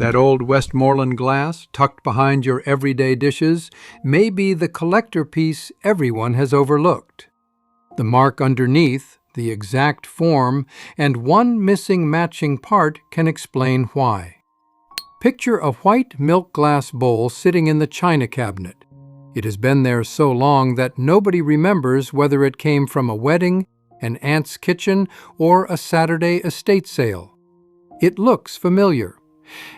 That old Westmoreland glass, tucked behind your everyday dishes, may be the collector piece everyone has overlooked. The mark underneath, the exact form, and one missing matching part can explain why. Picture a white milk glass bowl sitting in the china cabinet. It has been there so long that nobody remembers whether it came from a wedding, an aunt's kitchen, or a Saturday estate sale. It looks familiar,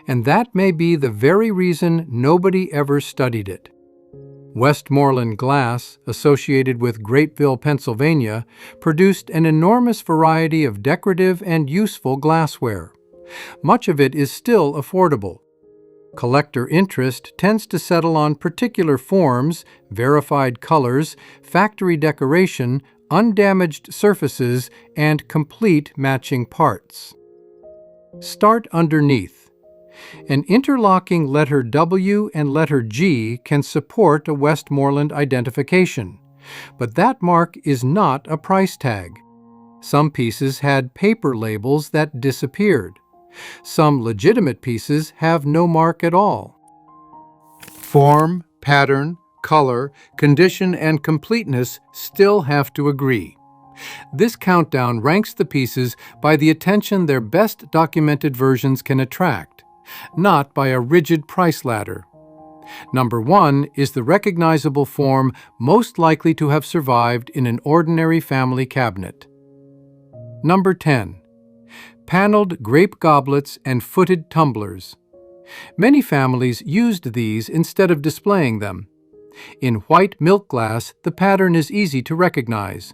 and that may be the very reason nobody ever studied it. Westmoreland glass, associated with Grapeville, Pennsylvania, produced an enormous variety of decorative and useful glassware. Much of it is still affordable. Collector interest tends to settle on particular forms, verified colors, factory decoration, undamaged surfaces, and complete matching parts. Start underneath. An interlocking letter W and letter G can support a Westmoreland identification, but that mark is not a price tag. Some pieces had paper labels that disappeared. Some legitimate pieces have no mark at all. Form, pattern, color, condition, and completeness still have to agree. This countdown ranks the pieces by the attention their best documented versions can attract, not by a rigid price ladder. Number 1 is the recognizable form most likely to have survived in an ordinary family cabinet. Number 10. Paneled grape goblets and footed tumblers. Many families used these instead of displaying them. In white milk glass, the pattern is easy to recognize.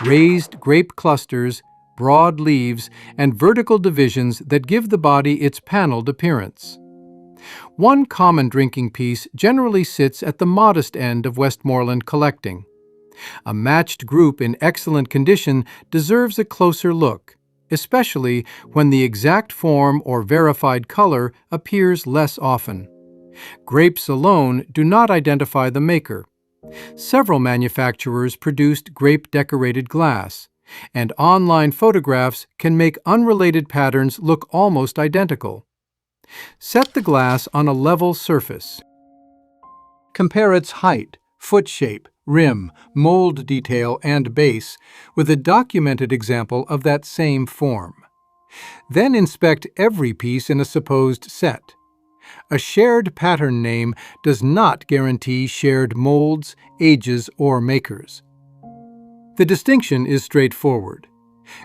Raised grape clusters, broad leaves, and vertical divisions that give the body its paneled appearance. One common drinking piece generally sits at the modest end of Westmoreland collecting. A matched group in excellent condition deserves a closer look, especially when the exact form or verified color appears less often. Grapes alone do not identify the maker. Several manufacturers produced grape-decorated glass, and online photographs can make unrelated patterns look almost identical. Set the glass on a level surface. Compare its height, foot shape, rim, mold detail, and base with a documented example of that same form. Then inspect every piece in a supposed set. A shared pattern name does not guarantee shared molds, ages, or makers. The distinction is straightforward.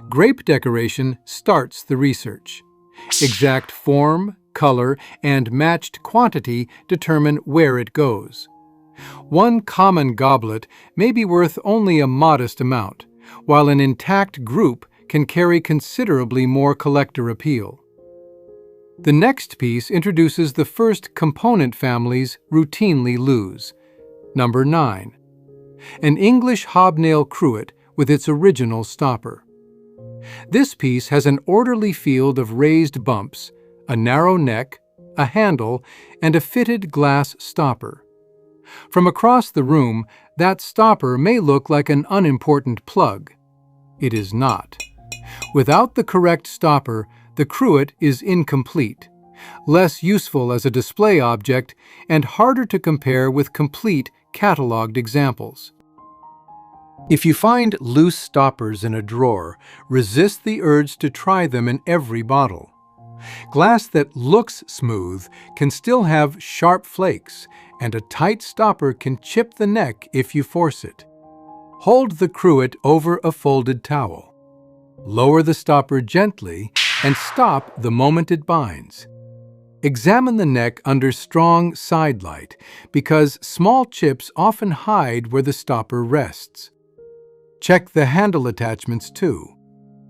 Grape decoration starts the research. Exact form, color, and matched quantity determine where it goes. One common goblet may be worth only a modest amount, while an intact group can carry considerably more collector appeal. The next piece introduces the first component families routinely lose. Number 9. An English Hobnail cruet with its original stopper. This piece has an orderly field of raised bumps, a narrow neck, a handle, and a fitted glass stopper. From across the room, that stopper may look like an unimportant plug. It is not. Without the correct stopper, the cruet is incomplete, less useful as a display object, and harder to compare with complete, cataloged examples. If you find loose stoppers in a drawer, resist the urge to try them in every bottle. Glass that looks smooth can still have sharp flakes, and a tight stopper can chip the neck if you force it. Hold the cruet over a folded towel. Lower the stopper gently and stop the moment it binds. Examine the neck under strong side light because small chips often hide where the stopper rests. Check the handle attachments too.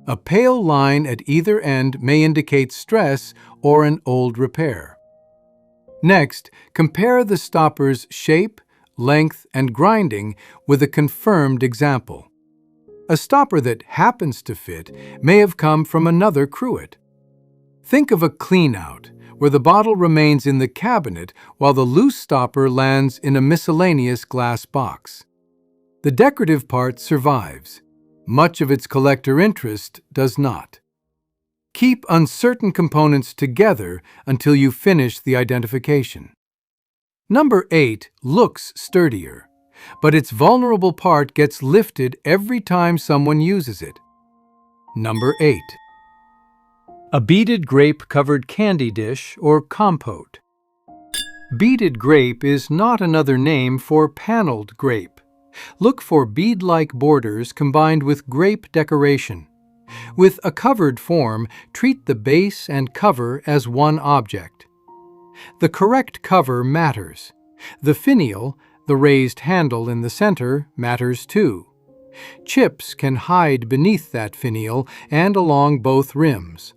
A pale line at either end may indicate stress or an old repair. Next, compare the stopper's shape, length, and grinding with a confirmed example. A stopper that happens to fit may have come from another cruet. Think of a clean-out, where the bottle remains in the cabinet while the loose stopper lands in a miscellaneous glass box. The decorative part survives. Much of its collector interest does not. Keep uncertain components together until you finish the identification. Number 8 looks sturdier, but its vulnerable part gets lifted every time someone uses it. Number 8. A beaded grape-covered candy dish or compote. Beaded grape is not another name for paneled grape. Look for bead-like borders combined with grape decoration. With a covered form, treat the base and cover as one object. The correct cover matters. The finial, the raised handle in the center, matters too. Chips can hide beneath that finial and along both rims.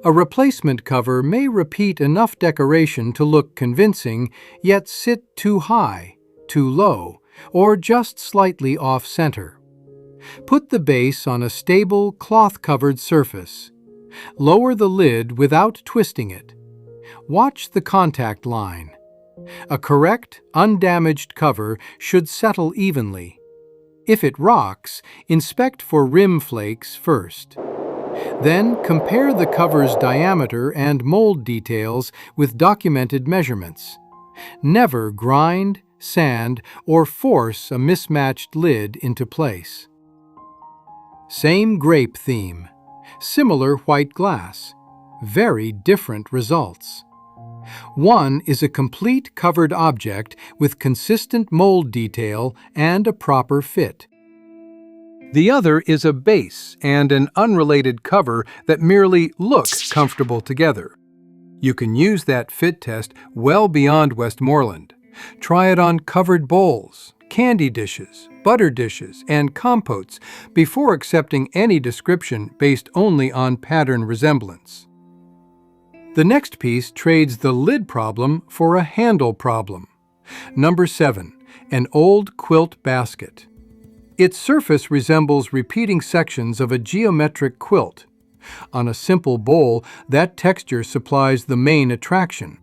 A replacement cover may repeat enough decoration to look convincing, yet sit too high, too low, or just slightly off-center. Put the base on a stable, cloth-covered surface. Lower the lid without twisting it. Watch the contact line. A correct, undamaged cover should settle evenly. If it rocks, inspect for rim flakes first. Then compare the cover's diameter and mold details with documented measurements. Never grind, sand, or force a mismatched lid into place. Same grape theme. Similar white glass. Very different results. One is a complete covered object with consistent mold detail and a proper fit. The other is a base and an unrelated cover that merely look comfortable together. You can use that fit test well beyond Westmoreland. Try it on covered bowls, candy dishes, butter dishes, and compotes before accepting any description based only on pattern resemblance. The next piece trades the lid problem for a handle problem. Number 7. An old quilt basket. Its surface resembles repeating sections of a geometric quilt. On a simple bowl, that texture supplies the main attraction.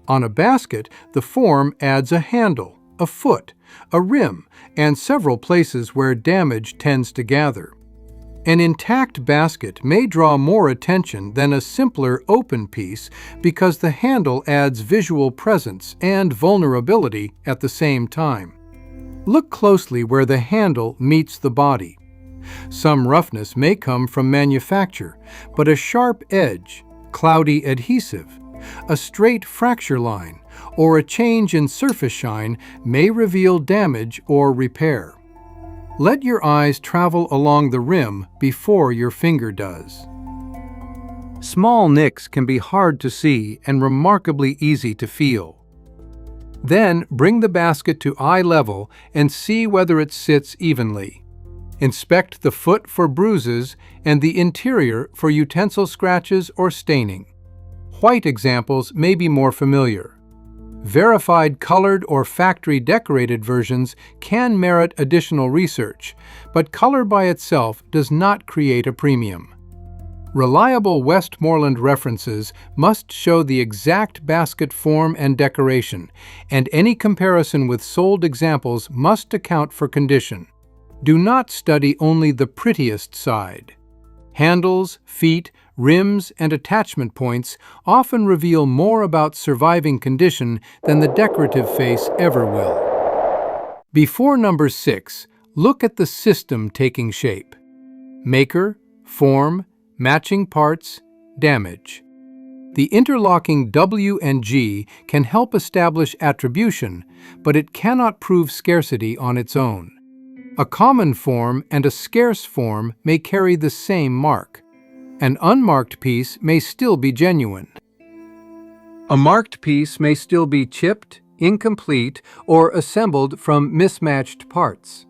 On a basket, the form adds a handle, a foot, a rim, and several places where damage tends to gather. An intact basket may draw more attention than a simpler open piece because the handle adds visual presence and vulnerability at the same time. Look closely where the handle meets the body. Some roughness may come from manufacture, but a sharp edge, cloudy adhesive, a straight fracture line, or a change in surface shine may reveal damage or repair. Let your eyes travel along the rim before your finger does. Small nicks can be hard to see and remarkably easy to feel. Then bring the basket to eye level and see whether it sits evenly. Inspect the foot for bruises and the interior for utensil scratches or staining. White examples may be more familiar. Verified colored or factory-decorated versions can merit additional research, but color by itself does not create a premium. Reliable Westmoreland references must show the exact basket form and decoration, and any comparison with sold examples must account for condition. Do not study only the prettiest side. Handles, feet, rims, and attachment points often reveal more about surviving condition than the decorative face ever will. Before number 6, look at the system taking shape. Maker, form, matching parts, damage. The interlocking W and G can help establish attribution, but it cannot prove scarcity on its own. A common form and a scarce form may carry the same mark. An unmarked piece may still be genuine. A marked piece may still be chipped, incomplete, or assembled from mismatched parts.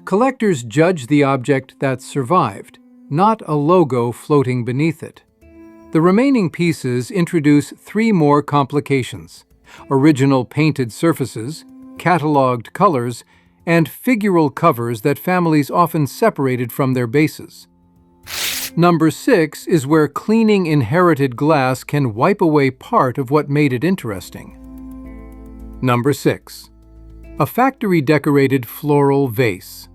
Collectors judge the object that survived, not a logo floating beneath it. The remaining pieces introduce 3 more complications: original painted surfaces, cataloged colors, and figural covers that families often separated from their bases. Number 6 is where cleaning inherited glass can wipe away part of what made it interesting. Number 6. A factory-decorated floral vase.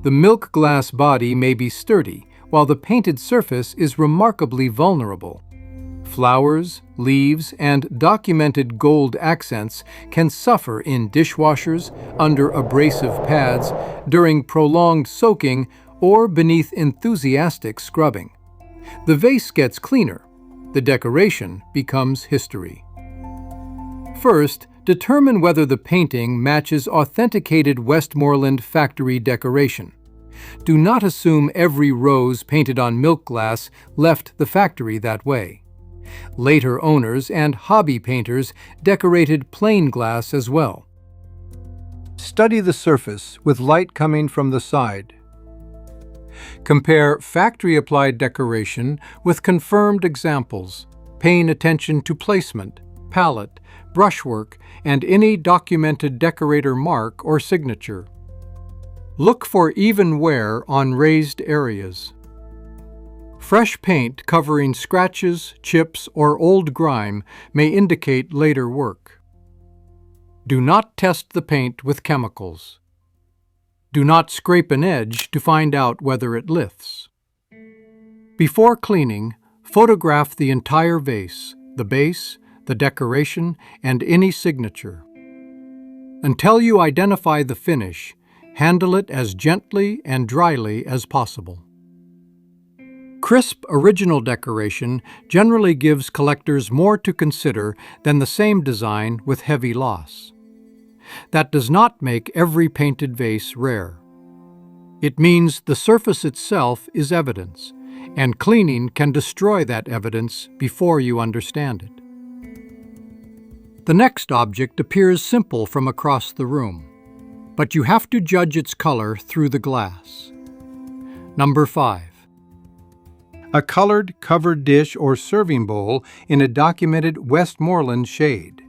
The milk glass body may be sturdy, while the painted surface is remarkably vulnerable. Flowers, leaves, and documented gold accents can suffer in dishwashers, under abrasive pads, during prolonged soaking, or beneath enthusiastic scrubbing. The vase gets cleaner. The decoration becomes history. First, determine whether the painting matches authenticated Westmoreland factory decoration. Do not assume every rose painted on milk glass left the factory that way. Later owners and hobby painters decorated plain glass as well. Study the surface with light coming from the side. Compare factory-applied decoration with confirmed examples, paying attention to placement, palette, brushwork, and any documented decorator mark or signature. Look for even wear on raised areas. Fresh paint covering scratches, chips, or old grime may indicate later work. Do not test the paint with chemicals. Do not scrape an edge to find out whether it lifts. Before cleaning, photograph the entire vase, the base, the decoration, and any signature. Until you identify the finish, handle it as gently and dryly as possible. Crisp original decoration generally gives collectors more to consider than the same design with heavy loss. That does not make every painted vase rare. It means the surface itself is evidence, and cleaning can destroy that evidence before you understand it. The next object appears simple from across the room, but you have to judge its color through the glass. Number 5. A colored covered dish or serving bowl in a documented Westmoreland shade.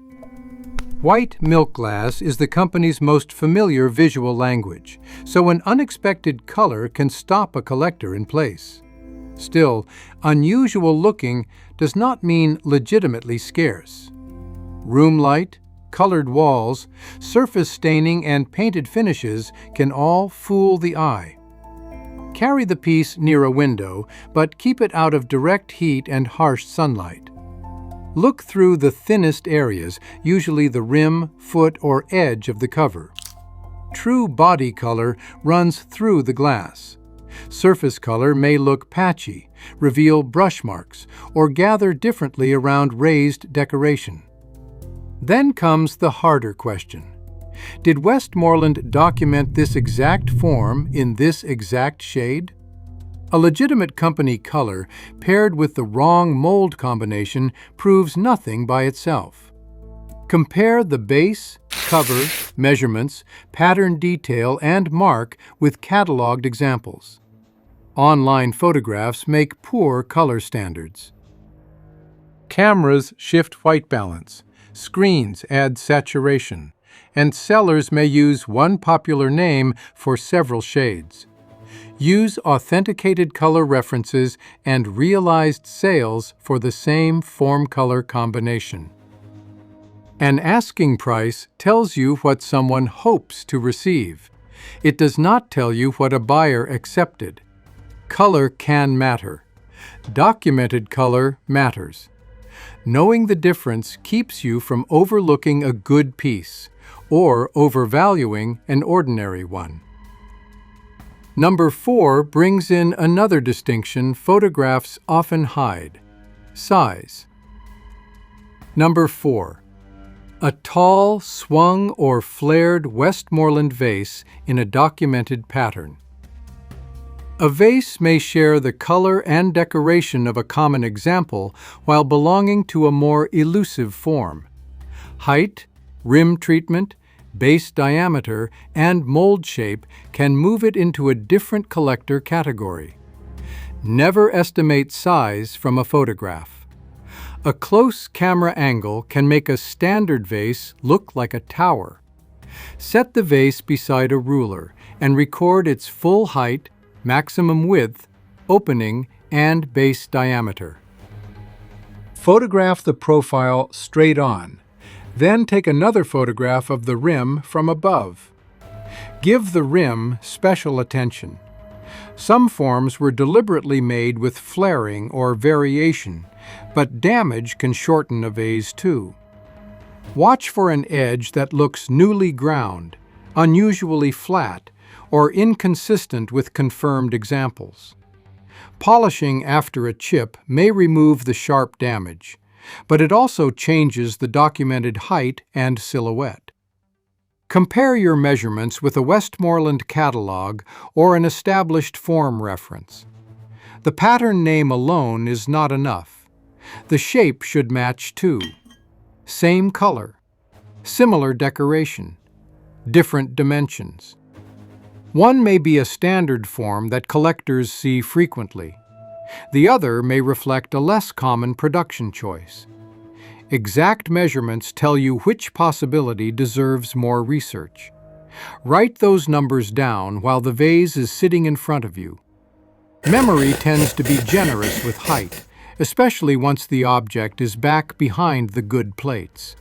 White milk glass is the company's most familiar visual language, so an unexpected color can stop a collector in place. Still, unusual looking does not mean legitimately scarce. Room light, colored walls, surface staining, and painted finishes can all fool the eye. Carry the piece near a window, but keep it out of direct heat and harsh sunlight. Look through the thinnest areas, usually the rim, foot, or edge of the cover. True body color runs through the glass. Surface color may look patchy, reveal brush marks, or gather differently around raised decoration. Then comes the harder question. Did Westmoreland document this exact form in this exact shade? A legitimate company color paired with the wrong mold combination proves nothing by itself. Compare the base, cover, measurements, pattern detail, and mark with cataloged examples. Online photographs make poor color standards. Cameras shift white balance, screens add saturation, and sellers may use one popular name for several shades. Use authenticated color references and realized sales for the same form-color combination. An asking price tells you what someone hopes to receive. It does not tell you what a buyer accepted. Color can matter. Documented color matters. Knowing the difference keeps you from overlooking a good piece or overvaluing an ordinary one. Number 4 brings in another distinction photographs often hide: size. Number 4. A tall, swung or flared Westmoreland vase in a documented pattern. A vase may share the color and decoration of a common example while belonging to a more elusive form. Height, rim treatment, base diameter, and mold shape can move it into a different collector category. Never estimate size from a photograph. A close camera angle can make a standard vase look like a tower. Set the vase beside a ruler and record its full height, maximum width, opening, and base diameter. Photograph the profile straight on. Then take another photograph of the rim from above. Give the rim special attention. Some forms were deliberately made with flaring or variation, but damage can shorten a vase too. Watch for an edge that looks newly ground, unusually flat, or inconsistent with confirmed examples. Polishing after a chip may remove the sharp damage, but it also changes the documented height and silhouette. Compare your measurements with a Westmoreland catalog or an established form reference. The pattern name alone is not enough. The shape should match too. Same color, similar decoration, different dimensions. One may be a standard form that collectors see frequently. The other may reflect a less common production choice. Exact measurements tell you which possibility deserves more research. Write those numbers down while the vase is sitting in front of you. Memory tends to be generous with height, especially once the object is back behind the good plates.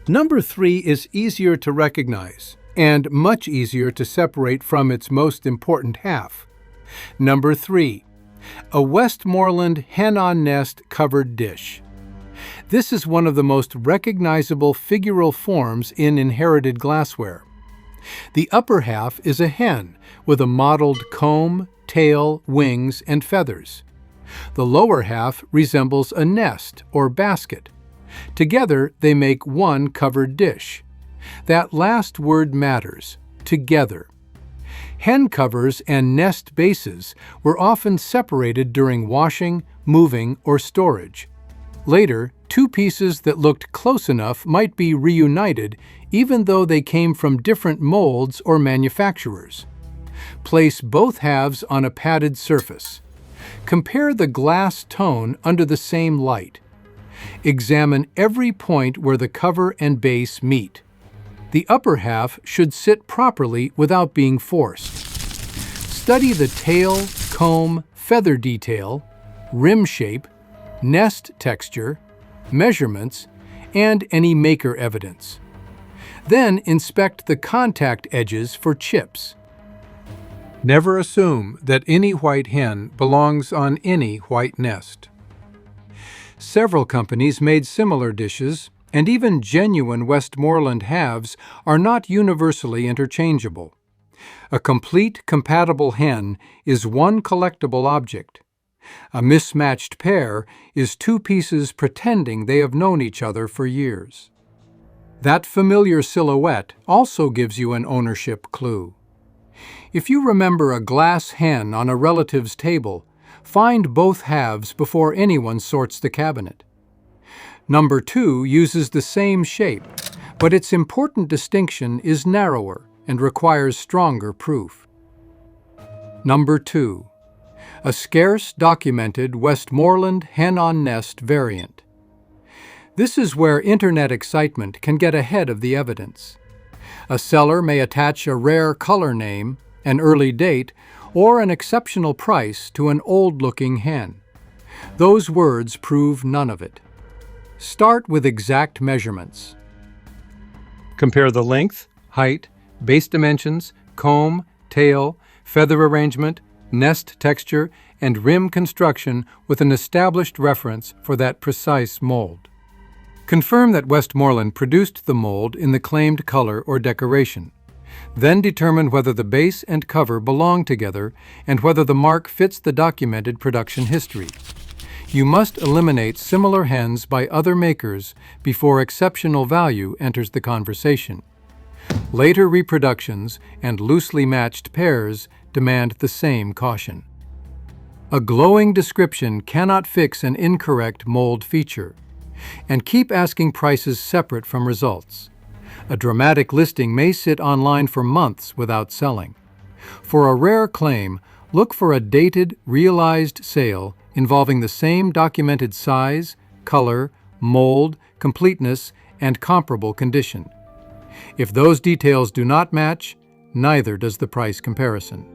Number 3 is easier to recognize and much easier to separate from its most important half. Number 3, a Westmoreland hen-on-nest covered dish. This is one of the most recognizable figural forms in inherited glassware. The upper half is a hen with a mottled comb, tail, wings, and feathers. The lower half resembles a nest or basket. Together, they make one covered dish. That last word matters, together. Hen covers and nest bases were often separated during washing, moving, or storage. Later, two pieces that looked close enough might be reunited even though they came from different molds or manufacturers. Place both halves on a padded surface. Compare the glass tone under the same light. Examine every point where the cover and base meet. The upper half should sit properly without being forced. Study the tail, comb, feather detail, rim shape, nest texture, measurements, and any maker evidence. Then inspect the contact edges for chips. Never assume that any white hen belongs on any white nest. Several companies made similar dishes, and even genuine Westmoreland halves are not universally interchangeable. A complete, compatible hen is one collectible object. A mismatched pair is two pieces pretending they have known each other for years. That familiar silhouette also gives you an ownership clue. If you remember a glass hen on a relative's table, find both halves before anyone sorts the cabinet. Number 2 uses the same shape, but its important distinction is narrower and requires stronger proof. Number 2. A scarce documented Westmoreland hen-on-nest variant. This is where internet excitement can get ahead of the evidence. A seller may attach a rare color name, an early date, or an exceptional price to an old-looking hen. Those words prove none of it. Start with exact measurements. Compare the length, height, base dimensions, comb, tail, feather arrangement, nest texture, and rim construction with an established reference for that precise mold. Confirm that Westmoreland produced the mold in the claimed color or decoration. Then determine whether the base and cover belong together and whether the mark fits the documented production history. You must eliminate similar hens by other makers before exceptional value enters the conversation. Later reproductions and loosely matched pairs demand the same caution. A glowing description cannot fix an incorrect mold feature. And keep asking prices separate from results. A dramatic listing may sit online for months without selling. For a rare claim, look for a dated, realized sale involving the same documented size, color, mold, completeness, and comparable condition. If those details do not match, neither does the price comparison.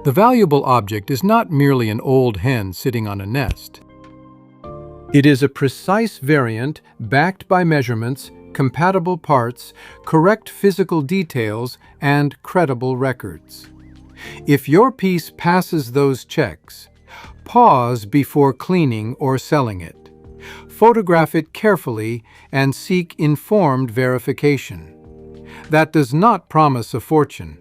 The valuable object is not merely an old hen sitting on a nest. It is a precise variant backed by measurements, compatible parts, correct physical details, and credible records. If your piece passes those checks, pause before cleaning or selling it. Photograph it carefully and seek informed verification. That does not promise a fortune.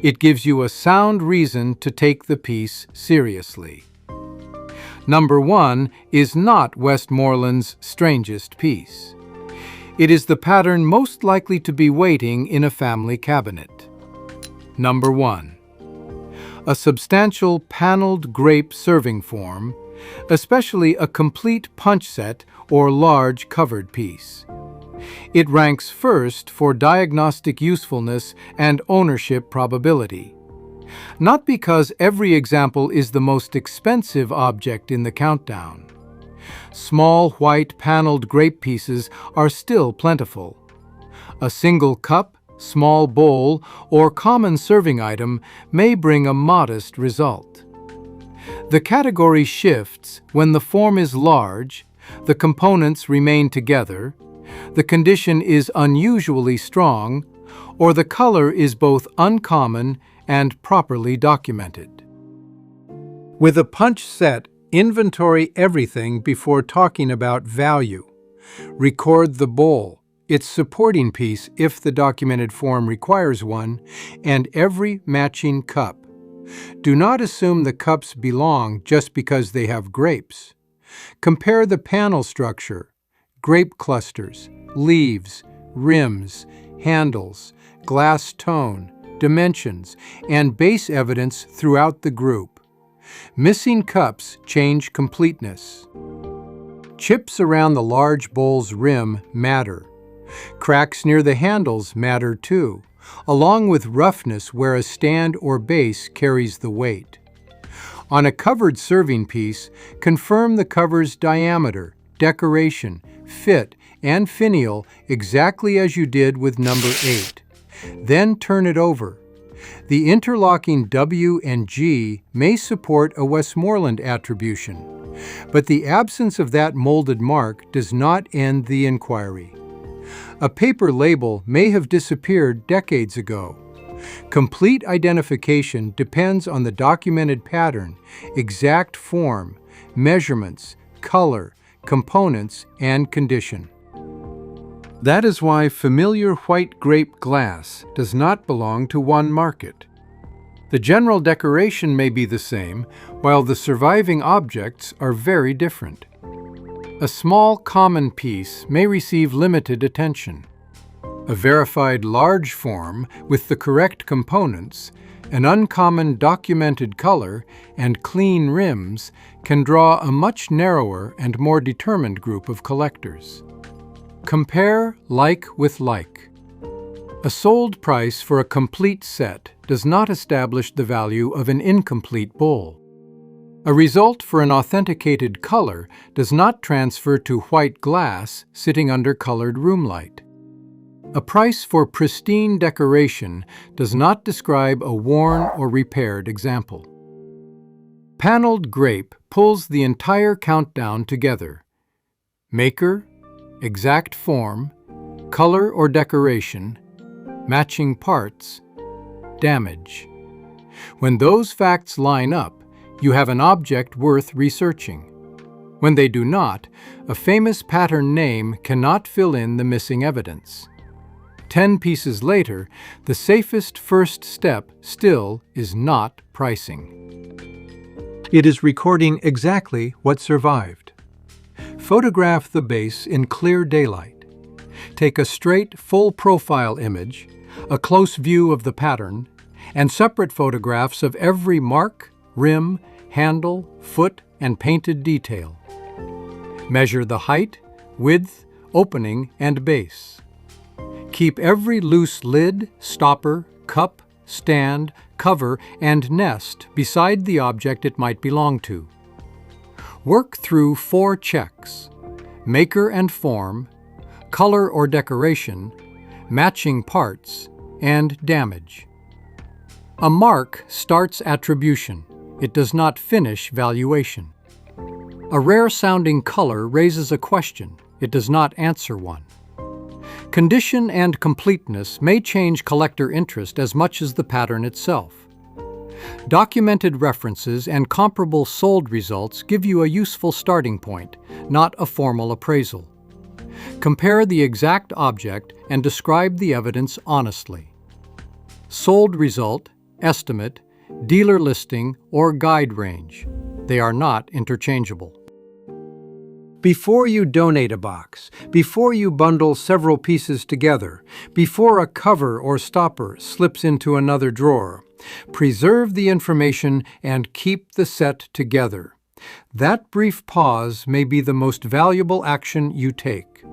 It gives you a sound reason to take the piece seriously. Number 1 is not Westmoreland's strangest piece. It is the pattern most likely to be waiting in a family cabinet. Number 1. A substantial paneled grape serving form, especially a complete punch set or large covered piece. It ranks first for diagnostic usefulness and ownership probability. Not because every example is the most expensive object in the countdown. Small white paneled grape pieces are still plentiful. A single cup, small bowl, or common serving item may bring a modest result. The category shifts when the form is large, the components remain together, the condition is unusually strong, or the color is both uncommon and properly documented. With a punch set, inventory everything before talking about value. Record the bowl, its supporting piece if the documented form requires one, and every matching cup. Do not assume the cups belong just because they have grapes. Compare the panel structure, grape clusters, leaves, rims, handles, glass tone, dimensions, and base evidence throughout the group. Missing cups change completeness. Chips around the large bowl's rim matter. Cracks near the handles matter too, along with roughness where a stand or base carries the weight. On a covered serving piece, confirm the cover's diameter, decoration, fit, and finial exactly as you did with number 8. Then turn it over. The interlocking W and G may support a Westmoreland attribution, but the absence of that molded mark does not end the inquiry. A paper label may have disappeared decades ago. Complete identification depends on the documented pattern, exact form, measurements, color, components, and condition. That is why familiar white grape glass does not belong to one market. The general decoration may be the same, while the surviving objects are very different. A small common piece may receive limited attention. A verified large form with the correct components, an uncommon documented color, and clean rims can draw a much narrower and more determined group of collectors. Compare like with like. A sold price for a complete set does not establish the value of an incomplete bowl. A result for an authenticated color does not transfer to white glass sitting under colored room light. A price for pristine decoration does not describe a worn or repaired example. Paneled Grape pulls the entire countdown together. Maker, exact form, color or decoration, matching parts, damage. When those facts line up, you have an object worth researching. When they do not, a famous pattern name cannot fill in the missing evidence. 10 pieces later, the safest first step still is not pricing. It is recording exactly what survived. Photograph the base in clear daylight. Take a straight, full-profile image, a close view of the pattern, and separate photographs of every mark, rim, handle, foot, and painted detail. Measure the height, width, opening, and base. Keep every loose lid, stopper, cup, stand, cover, and nest beside the object it might belong to. Work through 4 checks: maker and form, color or decoration, matching parts, and damage. A mark starts attribution. It does not finish valuation. A rare-sounding color raises a question. It does not answer one. Condition and completeness may change collector interest as much as the pattern itself. Documented references and comparable sold results give you a useful starting point, not a formal appraisal. Compare the exact object and describe the evidence honestly. Sold result, estimate, dealer listing, or guide range. They are not interchangeable. Before you donate a box, before you bundle several pieces together, before a cover or stopper slips into another drawer, preserve the information and keep the set together. That brief pause may be the most valuable action you take.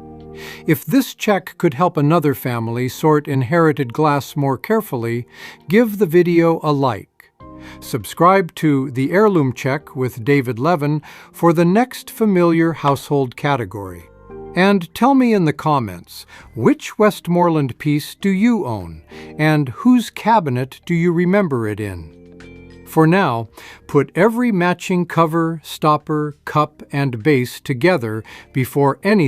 If this check could help another family sort inherited glass more carefully, give the video a like. Subscribe to The Heirloom Check with David Levin for the next familiar household category. And tell me in the comments, which Westmoreland piece do you own, and whose cabinet do you remember it in? For now, put every matching cover, stopper, cup, and base together before anything